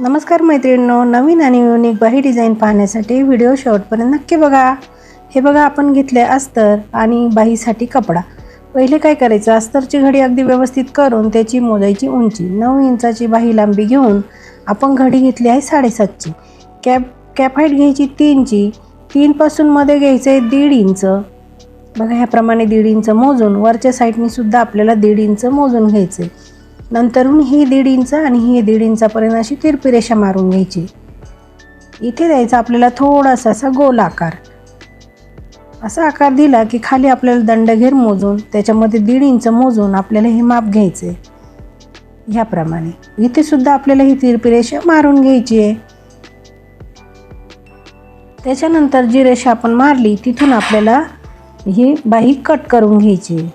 नमस्कार मैत्रिणींनो, नवीन आणि युनिक बाही डिझाईन पाहण्यासाठी व्हिडिओ शेवटपर्यंत नक्की बघा. हे बघा, आपण घेतले अस्तर आणि बाहीसाठी कपडा. पहिले काय करायचं, अस्तरची घडी अगदी व्यवस्थित करून त्याची मोजायची उंची. 9 इंचाची बाही लांबी घेऊन आपण घडी घेतली आहे 7.5ची. कॅप हाईट घ्यायची 3ची. 3 पासून मध्ये घ्यायचं आहे 1.5 इंच. बघा, ह्याप्रमाणे 1.5 इंच मोजून वरच्या साईडनी सुद्धा आपल्याला 1.5 इंच मोजून घ्यायचं आहे. नंतरून ही 1.5 इंच आणि ही 1.5 इंचापर्यंत अशी तिरपी रेषा मारून घ्यायची. इथे द्यायचा आपल्याला थोडासा असा गोल आकार. असा आकार दिला की खाली आपल्याला दंडघेर मोजून त्याच्यामध्ये 1.5 इंच मोजून आपल्याला हे माप घ्यायचे. ह्याप्रमाणे इथे सुद्धा आपल्याला ही तिरपी रेषा मारून घ्यायची आहे. त्याच्यानंतर जी रेषा आपण मारली तिथून आपल्याला ही बाही कट करून घ्यायची.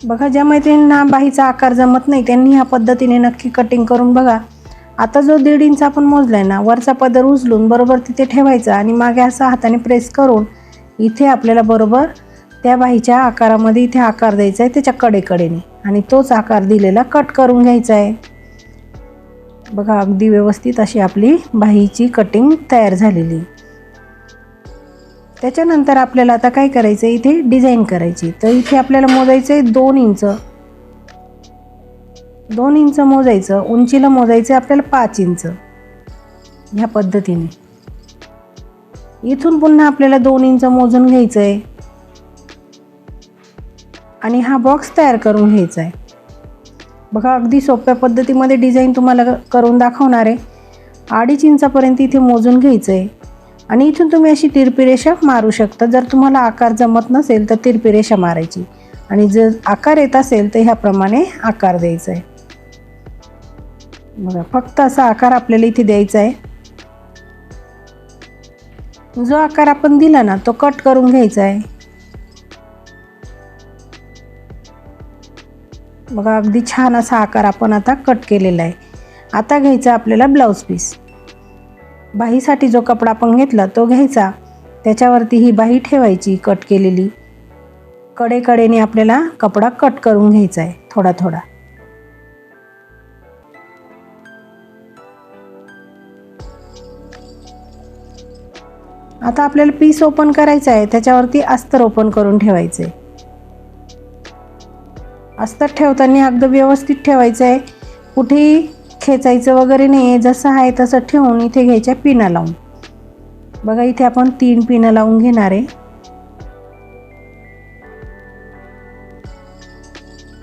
बघा, ज्या मैत्रिणींना बाहीचा आकार जमत नाही त्यांनी ह्या पद्धतीने नक्की कटिंग करून बघा. आता जो 1.5 इंच आपण मोजलाय ना, वरचा पदर उचलून बरोबर तिथे ठेवायचा आणि मागे असा हाताने प्रेस करून इथे आपल्याला बरोबर त्या बाहीच्या आकारामध्ये इथे आकार द्यायचा आहे त्याच्या कडेकडेने आणि तोच आकार दिलेला कट करून घ्यायचा आहे. बघा, अगदी व्यवस्थित अशी आपली बाहीची कटिंग तयार झालेली. त्याच्यानंतर आपल्याला आता काय करायचं आहे, इथे डिझाईन करायची. तर इथे आपल्याला मोजायचं आहे 2 इंच. 2 इंच मोजायचं. उंचीला मोजायचं आहे आपल्याला 5 इंच. ह्या पद्धतीने इथून पुन्हा आपल्याला 2 इंच मोजून घ्यायचं आहे आणि हा बॉक्स तयार करून घ्यायचा आहे. बघा, अगदी सोप्या पद्धतीमध्ये डिझाईन तुम्हाला करून दाखवणार आहे. 2.5 इंचापर्यंत इथे मोजून घ्यायचं आहे आणि इथून तुम्ही अशी तिरपी रेषा मारू शकता. जर तुम्हाला आकार जमत नसेल तर तिरपी रेषा मारायची आणि जर आकार येत असेल तर ह्याप्रमाणे आकार द्यायचा आहे. बघा, फक्त असा आकार आपल्याला इथे द्यायचा आहे. जो आकार आपण दिला ना तो कट करून घ्यायचा आहे. बघा, अगदी छान असा आकार आपण आता कट केलेला आहे. आता घ्यायचा आपल्याला ब्लाऊज पीस. बाहीसाठी जो कपडा आपण घेतला तो घ्यायचा, त्याच्यावरती ही बाही ठेवायची कट केलेली. कडेकडेने आपल्याला कपडा कट करून घ्यायचा आहे थोडा थोडा. आता आपल्याला पीस ओपन करायचा आहे, त्याच्यावरती अस्तर ओपन करून ठेवायचे. अस्तर ठेवताना अगदी व्यवस्थित ठेवायचं आहे. कुठेही खेचायचं वगैरे नाही आहे. जसं आहे तसं ठेवून इथे घ्यायच्या पिना लावून. बघा, इथे आपण 3 पिना लावून घेणार आहे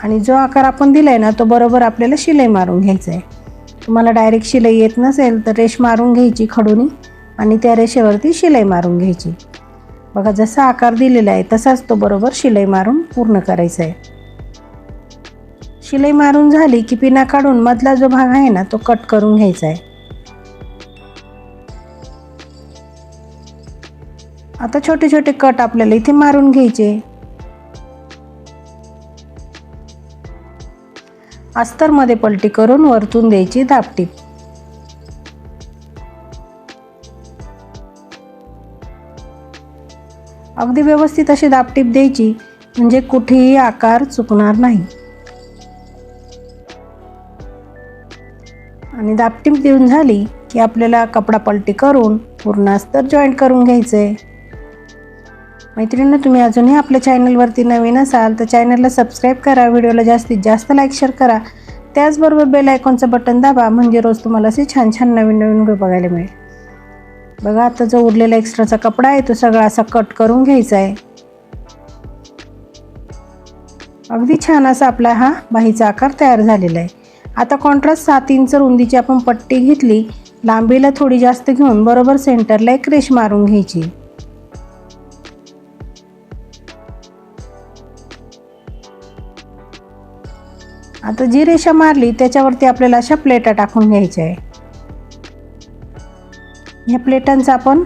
आणि जो आकार आपण दिलाय ना तो बरोबर आपल्याला शिलाई मारून घ्यायचा आहे. तुम्हाला डायरेक्ट शिलाई येत नसेल तर रेष मारून घ्यायची खडूनी आणि त्या रेषेवरती शिलाई मारून घ्यायची. बघा, जसा आकार दिलेला आहे तसाच तो बरोबर शिलाई मारून पूर्ण करायचा आहे. शिलाई मारून झाली की पिना काढून मधला जो भाग आहे ना तो कट करून घ्यायचा आहे. आता छोटे छोटे कट आपल्याला इथे मारून घ्यायचे. अस्तरमध्ये पलटी करून वरतून द्यायची दाबटीप. अगदी व्यवस्थित अशी दाबटीप द्यायची म्हणजे कुठेही आकार चुकणार नाही. आणि दाबटीप देऊन झाली की आपल्याला कपडा पलटी करून पूर्ण अस्तर जॉईंट करून घ्यायचं आहे. मैत्रिणींनो, तुम्ही अजूनही आपल्या चॅनलवरती नवीन असाल तर चॅनलला सबस्क्राईब करा, व्हिडिओला जास्तीत जास्त लाईक शेअर करा. त्याचबरोबर बेल आयकॉनचं बटन दाबा म्हणजे रोज तुम्हाला असे छान छान नवीन नवीन व्हिडिओ बघायला मिळेल. बघा, आता जो उरलेला एक्स्ट्राचा कपडा आहे तो सगळा असा कट करून घ्यायचा आहे. अगदी छान असा आपला हा बाहीचा आकार तयार झालेला आहे. आता कॉन्ट्रास्ट 7 इंच रुंदीची आपण पट्टी घेतली. लांबीला थोडी जास्त घेऊन बरोबर सेंटरला एक रेष मारून घ्यायची. आता जी रेषा मारली त्याच्यावरती आपल्याला अशा प्लेटा टाकून घ्यायच्या आहे. ह्या प्लेटांचं आपण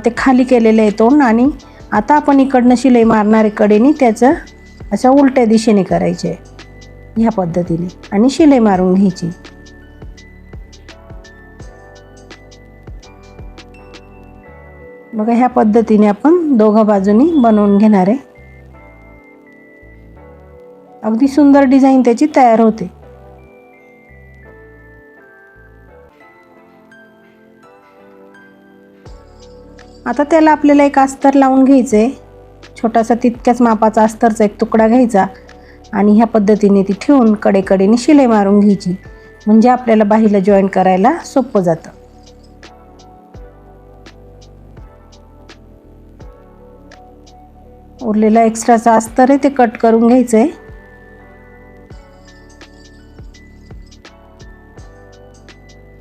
ते खाली केलेलं आहे तोंड आणि आता आपण इकडनं शिलाई मारणारे कडेने त्याचं अशा उलट्या दिशेने करायचे ह्या पद्धतीने आणि शिलाई मारून घ्यायची. बघा, ह्या पद्धतीने आपण दोघा बाजूनी बनवून घेणार आहे. अगदी सुंदर डिझाईन त्याची तयार होते. आता त्याला आपल्याला एक अस्तर लावून घ्यायचं आहे. छोटासा तितक्याच मापाचा अस्तरचा एक तुकडा घ्यायचा आणि ह्या पद्धतीने ती ठेवून कडेकडेने शिलाई मारून घ्यायची, म्हणजे आपल्याला बाहीला जॉईन करायला सोपं जातं. उरलेला एक्स्ट्राचा अस्तर आहे ते कट करून घ्यायचं आहे.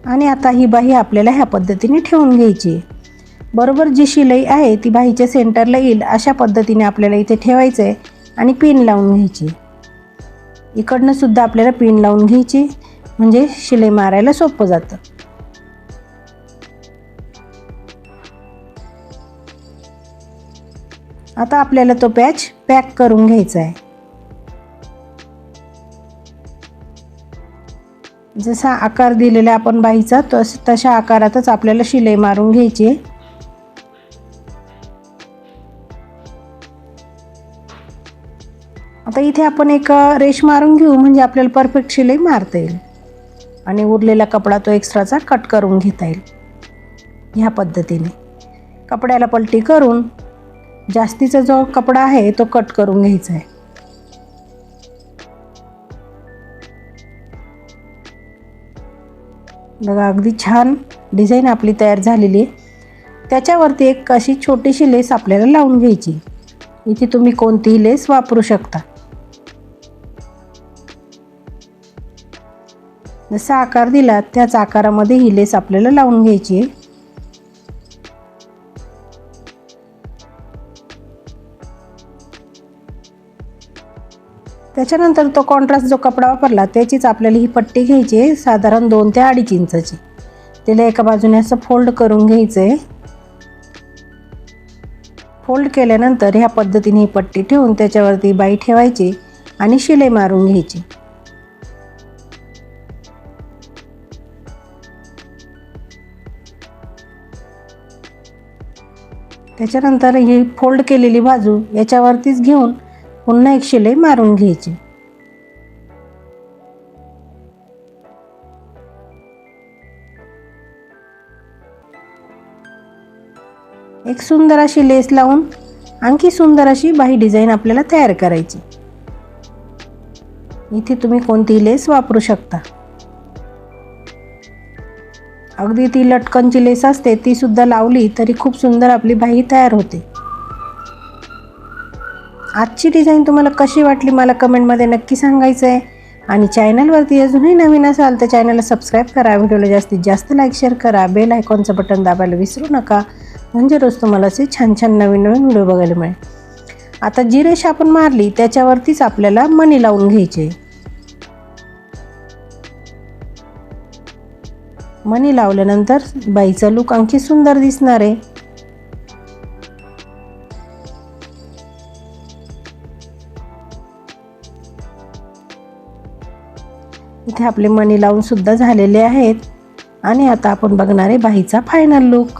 आणि आता ही बाही आपल्याला ह्या पद्धतीने ठेवून घ्यायची. बरोबर जी शिलाई आहे ती बाहीच्या सेंटरला येईल अशा पद्धतीने आपल्याला इथे ठेवायचं आहे आणि पिन लावून घ्यायची. इकडनं सुद्धा आपल्याला पिन लावून घ्यायची, म्हणजे शिलाई मारायला सोपं जातं. आता आपल्याला तो पॅच पॅक करून घ्यायचा आहे. जसा आकार दिलेला आपण बाहीचा तशा आकारातच आपल्याला शिलाई मारून घ्यायची आहे. आता इथे आपण एक रेष मारून घेऊ, म्हणजे आपल्याला परफेक्ट शिलाई मारता येईल आणि उरलेला कपडा तो एक्स्ट्राचा कट करून घेता येईल. ह्या पद्धतीने कपड्याला पलटी करून जास्तीचा जो कपडा आहे तो कट करून घ्यायचा आहे. बघा अगदी छान डिझाईन आपली तयार झालेली आहे. त्याच्यावरती एक अशी छोटीशी लेस आपल्याला लावून घ्यायची. इथे तुम्ही कोणतीही लेस वापरू शकता. जसा आकार दिला त्याच आकारामध्ये ही लेस आपल्याला लावून घ्यायची आहे. त्याच्यानंतर तो कॉन्ट्रास्ट जो कपडा वापरला त्याचीच आपल्याला ही पट्टी घ्यायची आहे, साधारण 2 ते 2.5 इंचाची. त्याला एका बाजूने असं फोल्ड करून घ्यायचं आहे. फोल्ड केल्यानंतर ह्या पद्धतीने ही पट्टी ठेवून त्याच्यावरती बाई ठेवायची आणि शिलाई मारून घ्यायची. त्याच्यानंतर ही फोल्ड केलेली बाजू याच्यावरतीच घेऊन पुन्हा एक शिलाई मारून घ्यायची. एक सुंदर अशी लेस लावून आणखी सुंदर अशी बाही डिझाईन आपल्याला तयार करायची. इथे तुम्ही कोणतीही लेस वापरू शकता. अगदी ती लटकनची लेस असते ती सुद्धा लावली तरी खूप सुंदर आपली बाही तयार होते. आजची डिझाईन तुम्हाला कशी वाटली मला कमेंटमध्ये नक्की सांगायचं आहे. आणि चॅनलवरती अजूनही नवीन असाल तर चॅनलला सबस्क्राईब करा, व्हिडिओला जास्तीत जास्त लाईक शेअर करा, बेल आयकॉनचं बटन दाबायला विसरू नका, म्हणजे रोज तुम्हाला असे छान छान नवीन नवीन व्हिडिओ बघायला मिळेल. आता जी रेष आपण मारली त्याच्यावरतीच आपल्याला मणी लावून घ्यायचे. मणी लावल्यानंतर बाईचा लुक आणखी सुंदर दिसणार आहे. इथे आपले मणी लावून सुद्धा झालेले आहेत. आणि आता आपण बघणार आहे बाहीचा फायनल लुक.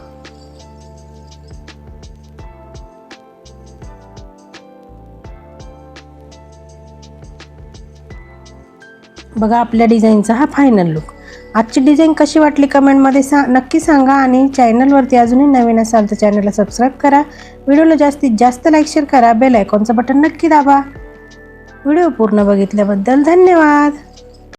बघा आपल्या डिझाईनचा हा फायनल लुक. आजची डिझाईन कशी वाटली कमेंटमध्ये नक्की सांगा. आणि चॅनलवरती अजूनही नवीन असाल तर चॅनलला सबस्क्राईब करा, व्हिडिओला जास्तीत जास्त लाईक शेअर करा, बेल आयकॉनचं बटन नक्की दाबा. व्हिडिओ पूर्ण बघितल्याबद्दल धन्यवाद.